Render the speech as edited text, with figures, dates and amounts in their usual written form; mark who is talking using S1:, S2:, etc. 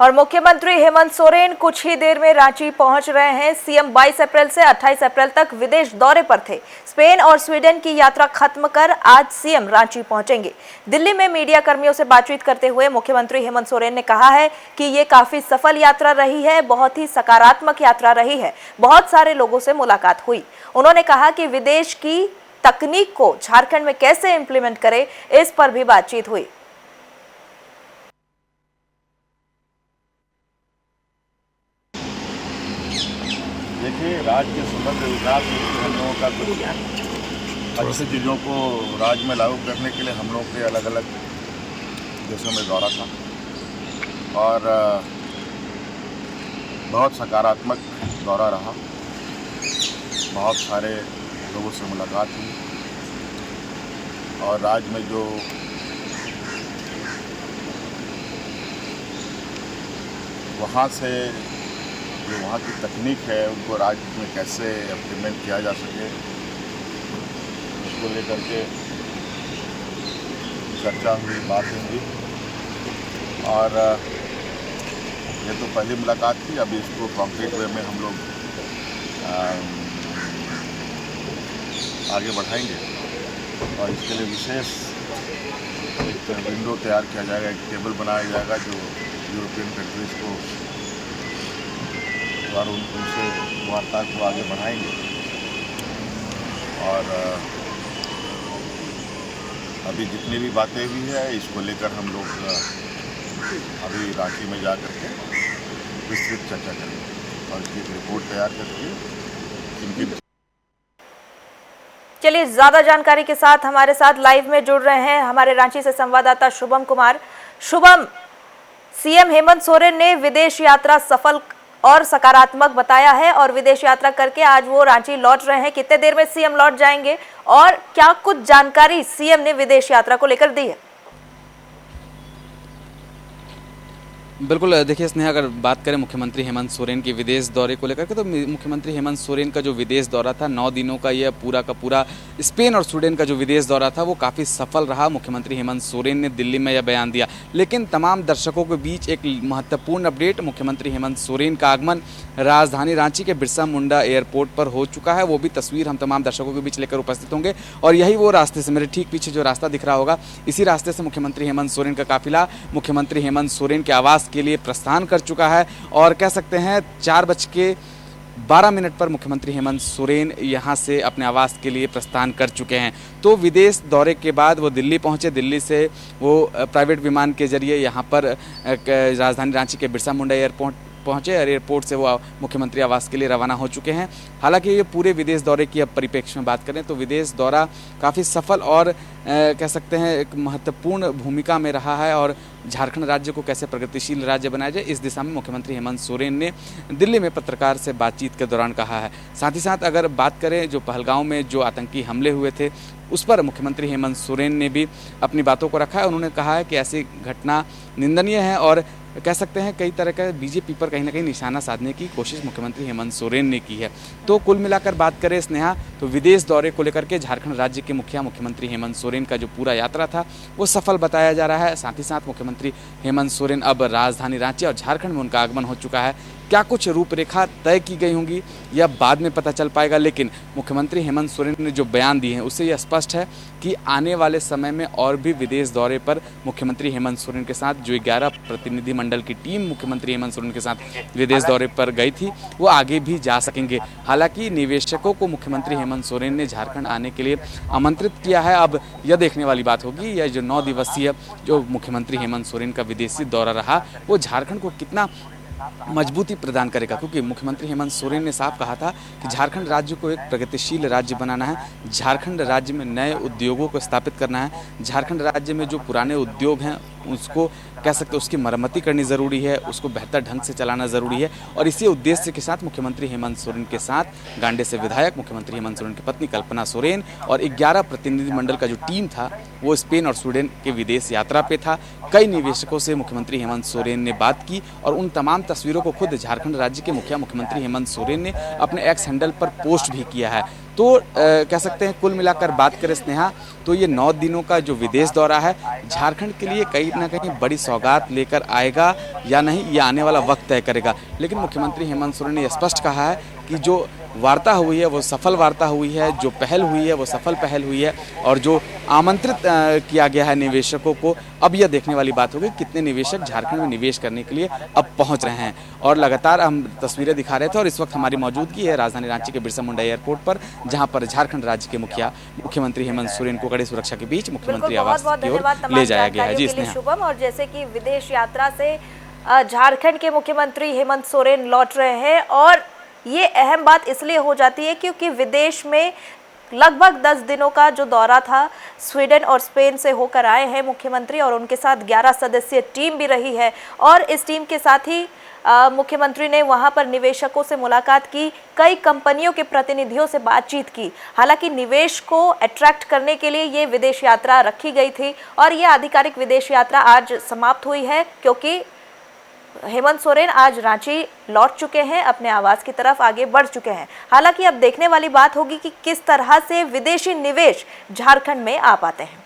S1: और मुख्यमंत्री हेमंत सोरेन कुछ ही देर में रांची पहुंच रहे हैं। सीएम 22 अप्रैल से 28 अप्रैल तक विदेश दौरे पर थे। स्पेन और स्वीडन की यात्रा खत्म कर आज सीएम रांची पहुंचेंगे। दिल्ली में मीडिया कर्मियों से बातचीत करते हुए मुख्यमंत्री हेमंत सोरेन ने कहा है कि ये काफी सफल यात्रा रही है, बहुत ही सकारात्मक यात्रा रही है, बहुत सारे लोगों से मुलाकात हुई। उन्होंने कहा कि विदेश की तकनीक को झारखंड में कैसे इम्प्लीमेंट करे, इस पर भी बातचीत हुई।
S2: देखिए, राज्य के समग्र विकास में हम लोगों का कुछ अच्छी चीज़ों को राज्य में लागू करने के लिए हम लोग के अलग अलग देशों में दौरा था और बहुत सकारात्मक दौरा रहा। बहुत सारे लोगों से मुलाकात हुई और राज्य में जो वहाँ की तकनीक है उनको राज्य में कैसे इम्प्लीमेंट किया जा सके, उसको लेकर के चर्चा हुई, बात हुई। और ये तो पहली मुलाकात थी, अभी इसको कॉन्क्रीट वे में हम लोग आगे बढ़ाएंगे और इसके लिए विशेष एक विंडो तैयार किया जाएगा, एक टेबल बनाया जाएगा जो यूरोपियन कंट्रीज़ को और उनसे वार्ता को आगे बढ़ाएंगे। और अभी जितनी भी बातें हुई है इसको लेकर हम लोग अभी रांची में जाकर के विस्तृत चर्चा करेंगे और इसकी एक रिपोर्ट तैयार करके इनकी।
S1: चलिए, ज्यादा जानकारी के साथ हमारे साथ लाइव में जुड़ रहे हैं हमारे रांची से संवाददाता शुभम कुमार। शुभम, सीएम हेमंत सोरेन ने विदेश यात्रा सफल और सकारात्मक बताया है और विदेश यात्रा करके आज वो रांची लौट रहे हैं। कितने देर में सीएम लौट जाएंगे और क्या कुछ जानकारी सीएम ने विदेश यात्रा को लेकर दी है?
S3: बिल्कुल, देखिए स्नेहा, अगर बात करें मुख्यमंत्री हेमंत सोरेन के विदेश दौरे को लेकर के, तो मुख्यमंत्री हेमंत सोरेन का जो विदेश दौरा था 9 दिनों का, यह पूरा का पूरा स्पेन और स्वीडन का जो विदेश दौरा था वो काफ़ी सफल रहा। मुख्यमंत्री हेमंत सोरेन ने दिल्ली में यह बयान दिया। लेकिन तमाम दर्शकों के बीच एक महत्वपूर्ण अपडेट, मुख्यमंत्री हेमंत सोरेन का आगमन राजधानी रांची के बिरसा मुंडा एयरपोर्ट पर हो चुका है। वो भी तस्वीर हम तमाम दर्शकों के बीच लेकर उपस्थित होंगे और यही वो रास्ते से, मेरे ठीक पीछे जो रास्ता दिख रहा होगा, इसी रास्ते से मुख्यमंत्री हेमंत सोरेन का काफिला मुख्यमंत्री हेमंत सोरेन के आवास के लिए प्रस्थान कर चुका है। और कह सकते हैं 4:12 पर मुख्यमंत्री हेमंत सोरेन यहां से अपने आवास के लिए प्रस्थान कर चुके हैं। तो विदेश दौरे के बाद वो दिल्ली पहुंचे। दिल्ली से वो प्राइवेट विमान के जरिए यहां पर राजधानी रांची के बिरसा मुंडा एयरपोर्ट पहुंचे और एयरपोर्ट से वो मुख्यमंत्री आवास के लिए रवाना हो चुके हैं। हालांकि ये पूरे विदेश दौरे की अब परिप्रेक्ष्य में बात करें तो विदेश दौरा काफ़ी सफल और कह सकते हैं एक महत्वपूर्ण भूमिका में रहा है और झारखंड राज्य को कैसे प्रगतिशील राज्य बनाया जाए, इस दिशा में मुख्यमंत्री हेमंत सोरेन ने दिल्ली में पत्रकार से बातचीत के दौरान कहा है। साथ ही साथ अगर बात करें जो पहलगांव में जो आतंकी हमले हुए थे उस पर मुख्यमंत्री हेमंत सोरेन ने भी अपनी बातों को रखा है। उन्होंने कहा है कि ऐसी घटना निंदनीय है और कह सकते हैं कई तरह का बीजेपी पर कहीं ना कहीं निशाना साधने की कोशिश मुख्यमंत्री हेमंत सोरेन ने की है। तो कुल मिलाकर बात करें स्नेहा, तो विदेश दौरे को लेकर के झारखंड राज्य के मुखिया मुख्यमंत्री हेमंत सोरेन का जो पूरा यात्रा था वो सफल बताया जा रहा है। साथ ही साथ मुख्यमंत्री हेमंत सोरेन अब राजधानी रांची और झारखंड में उनका आगमन हो चुका है। क्या कुछ रूपरेखा तय की गई होंगी यह बाद में पता चल पाएगा, लेकिन मुख्यमंत्री हेमंत सोरेन ने जो बयान दिए हैं उससे यह स्पष्ट है कि आने वाले समय में और भी विदेश दौरे पर मुख्यमंत्री हेमंत सोरेन के साथ जो 11 प्रतिनिधि मंडल की टीम मुख्यमंत्री हेमंत सोरेन के साथ विदेश दौरे पर गई थी वो आगे भी जा सकेंगे। हालांकि निवेशकों को मुख्यमंत्री हेमंत सोरेन ने झारखंड आने के लिए आमंत्रित किया है। अब यह देखने वाली बात होगी यह जो 9 दिवसीय जो मुख्यमंत्री हेमंत सोरेन का विदेशी दौरा रहा वो झारखंड को कितना मजबूती प्रदान करेगा, क्योंकि मुख्यमंत्री हेमंत सोरेन ने साफ कहा था कि झारखंड राज्य को एक प्रगतिशील राज्य बनाना है, झारखंड राज्य में नए उद्योगों को स्थापित करना है, झारखंड राज्य में जो पुराने उद्योग हैं उसको कह सकते उसकी मरम्मती करनी ज़रूरी है, उसको बेहतर ढंग से चलाना ज़रूरी है। और इसी उद्देश्य के साथ मुख्यमंत्री हेमंत सोरेन के साथ गांडे से विधायक मुख्यमंत्री हेमंत सोरेन की पत्नी कल्पना सोरेन और 11 प्रतिनिधिमंडल का जो टीम था वो स्पेन और स्वीडन के विदेश यात्रा पे था। कई निवेशकों से मुख्यमंत्री हेमंत सोरेन ने बात की और उन तमाम तस्वीरों को खुद झारखंड राज्य के मुखिया मुख्यमंत्री हेमंत सोरेन ने अपने एक्स हैंडल पर पोस्ट भी किया है। तो कह सकते हैं कुल मिलाकर बात करें स्नेहा तो ये 9 दिनों का जो विदेश दौरा है झारखंड के लिए कहीं ना कहीं बड़ी सौगात लेकर आएगा या नहीं, ये आने वाला वक्त तय करेगा। लेकिन मुख्यमंत्री हेमंत सोरेन ने स्पष्ट कहा है कि जो वार्ता हुई है वो सफल वार्ता हुई है, जो पहल हुई है वो सफल पहल हुई है, और जो आमंत्रित किया गया है निवेशकों को, अब यह देखने वाली बात होगी कितने निवेशक झारखंड में निवेश करने के लिए अब पहुंच रहे हैं। और लगातार हम तस्वीरें दिखा रहे थे और इस वक्त हमारी मौजूदगी है राजधानी रांची के बिरसा मुंडा एयरपोर्ट पर, जहां पर झारखंड राज्य के मुख्यमंत्री हेमंत सोरेन को कड़ी सुरक्षा के बीच मुख्यमंत्री आवास की ओर ले जाया गया है। जी स्नेहा।
S1: शुभम, और जैसे कि विदेश यात्रा से झारखंड के मुख्यमंत्री हेमंत सोरेन लौट रहे हैं, और ये अहम बात इसलिए हो जाती है क्योंकि विदेश में लगभग 10 दिनों का जो दौरा था स्वीडन और स्पेन से होकर आए हैं मुख्यमंत्री, और उनके साथ 11 सदस्यीय टीम भी रही है। और इस टीम के साथ ही मुख्यमंत्री ने वहां पर निवेशकों से मुलाकात की, कई कंपनियों के प्रतिनिधियों से बातचीत की। हालांकि निवेश को अट्रैक्ट करने के लिए ये विदेश यात्रा रखी गई थी, और ये आधिकारिक विदेश यात्रा आज समाप्त हुई है क्योंकि हेमंत सोरेन आज रांची लौट चुके हैं, अपने आवास की तरफ आगे बढ़ चुके हैं। हालांकि अब देखने वाली बात होगी कि किस तरह से विदेशी निवेश झारखंड में आ पाते हैं।